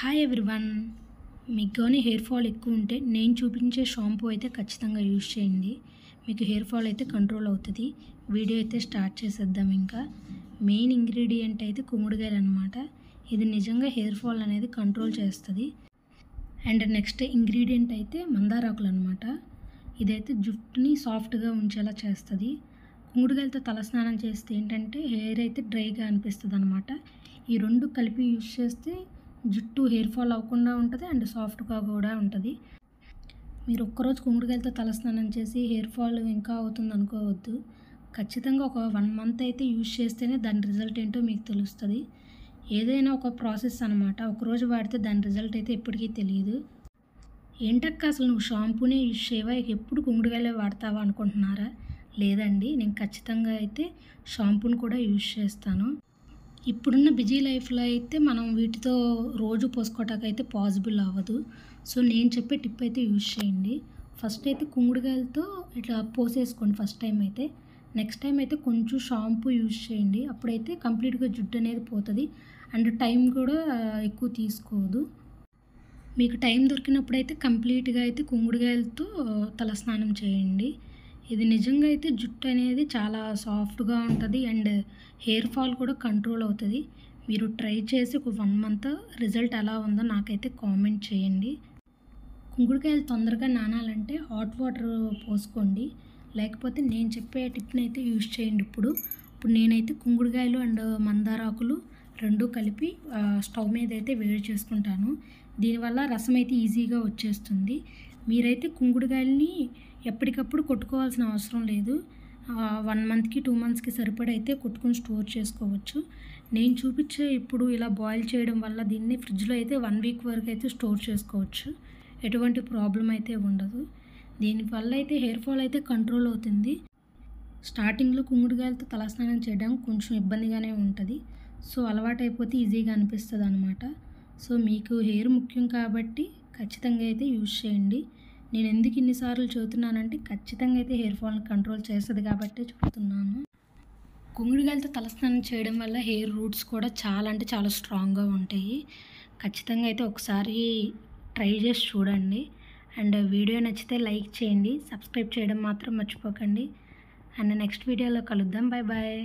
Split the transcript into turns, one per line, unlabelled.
Hi everyone. మీకు కానీ hair fall ఎక్కువ ఉంటే నేను చూపించే షాంపూ అయితే ఖచ్చితంగా యూజ్ చేయండి. మీకు హెయిర్ ఫాల్ అయితే కంట్రోల్ అవుతుంది. వీడియో అయితే స్టార్ట్ చేసేద్దాం. ఇంకా మెయిన్ ఇంగ్రీడియంట్ అయితే కుంకుడుకాయలు అనమాట. ఇది నిజంగా హెయిర్ ఫాల్ అనేది కంట్రోల్ చేస్తుంది. అండ్ నెక్స్ట్ ఇంగ్రీడియంట్ అయితే మందారాకులు అనమాట. ఇదైతే జుట్టుని సాఫ్ట్గా ఉంచేలా చేస్తుంది. కుంకుడుకాయలతో తలస్నానం చేస్తే ఏంటంటే హెయిర్ అయితే డ్రైగా అనిపిస్తుంది అనమాట. ఈ రెండు కలిపి యూజ్ చేస్తే జుట్టు హెయిర్ ఫాల్ అవ్వకుండా ఉంటుంది అండ్ సాఫ్ట్గా కూడా ఉంటుంది. మీరు ఒక్కరోజు కుంకుడుకాయలతో తలస్నానం చేసి హెయిర్ ఫాల్ ఇంకా అవుతుంది అనుకోవద్దు. ఖచ్చితంగా ఒక 1 మంత్ అయితే యూజ్ చేస్తేనే దాని రిజల్ట్ ఏంటో మీకు తెలుస్తుంది. ఏదైనా ఒక ప్రాసెస్ అనమాట. ఒకరోజు వాడితే దాని రిజల్ట్ అయితే ఎప్పటికీ తెలియదు. ఏంటక్క అసలు నువ్వు షాంపూనే యూజ్ చేయవా, ఎప్పుడు కుంకుడుకాయలే వాడతావా అనుకుంటున్నారా? లేదండి, నేను ఖచ్చితంగా అయితే షాంపూని కూడా యూజ్ చేస్తాను. ఇప్పుడున్న బిజీ లైఫ్లో అయితే మనం వీటితో రోజు పోసుకోవటానికి అయితే పాసిబుల్ అవ్వదు. సో నేను చెప్పే టిప్ అయితే యూజ్ చేయండి. ఫస్ట్ అయితే కుంకుడుకాయలతో ఇట్లా పోసేసుకోండి ఫస్ట్ టైం అయితే. నెక్స్ట్ టైం అయితే కొంచెం షాంపూ యూజ్ చేయండి. అప్పుడైతే కంప్లీట్గా జుట్టు అనేది పోతుంది అండ్ టైం కూడా ఎక్కువ తీసుకోదు. మీకు టైం దొరికినప్పుడైతే కంప్లీట్గా అయితే కుంకుడుకాయలతో తలస్నానం చేయండి. ఇది నిజంగా అయితే జుట్టు అనేది చాలా సాఫ్ట్గా ఉంటుంది అండ్ హెయిర్ ఫాల్ కూడా కంట్రోల్ అవుతుంది. మీరు ట్రై చేసి ఒక 1 మంత్ రిజల్ట్ ఎలా ఉందో నాకైతే కామెంట్ చేయండి. కుంకుడుకాయలు తొందరగా నానాలంటే హాట్ వాటర్ పోసుకోండి. లేకపోతే నేను చెప్పే టిప్ని అయితే యూజ్ చేయండి. ఇప్పుడు నేనైతే కుంకుడుకాయలు అండ్ మందారాకులు రెండు కలిపి స్టవ్ మీద అయితే వేడి చేసుకుంటాను. దీనివల్ల రసం అయితే ఈజీగా వచ్చేస్తుంది. మీరైతే కుంకుడుకాయలని ఎప్పటికప్పుడు కొట్టుకోవాల్సిన అవసరం లేదు. 1 మంత్కి 2 మంత్స్కి సరిపడైతే కొట్టుకొని స్టోర్ చేసుకోవచ్చు. నేను చూపించే ఇప్పుడు ఇలా బాయిల్ చేయడం వల్ల దీన్ని ఫ్రిడ్జ్లో అయితే 1 వీక్ వరకు అయితే స్టోర్ చేసుకోవచ్చు. ఎటువంటి ప్రాబ్లం అయితే ఉండదు. దీనివల్ల అయితే హెయిర్ ఫాల్ అయితే కంట్రోల్ అవుతుంది. స్టార్టింగ్లో కుంకుడుకాయలతో తలస్నానం చేయడం కొంచెం ఇబ్బందిగానే ఉంటుంది. సో అలవాటు అయిపోతే ఈజీగా అనిపిస్తుంది అనమాట. సో మీకు హెయిర్ ముఖ్యం కాబట్టి ఖచ్చితంగా అయితే యూజ్ చేయండి. నేను ఎందుకు ఇన్నిసార్లు చెబుతున్నానంటే ఖచ్చితంగా అయితే హెయిర్ ఫాల్ని కంట్రోల్ చేస్తుంది కాబట్టి చెబుతున్నాను. కుంకుడుకాయలతో తలస్నానం చేయడం వల్ల హెయిర్ రూట్స్ కూడా చాలా అంటే చాలా స్ట్రాంగ్గా ఉంటాయి. ఖచ్చితంగా అయితే ఒకసారి ట్రై చేసి చూడండి. అండ్ వీడియో నచ్చితే లైక్ చేయండి, సబ్స్క్రైబ్ చేయడం మాత్రం మర్చిపోకండి. అండ్ నెక్స్ట్ వీడియోలో కలుద్దాం. Bye bye.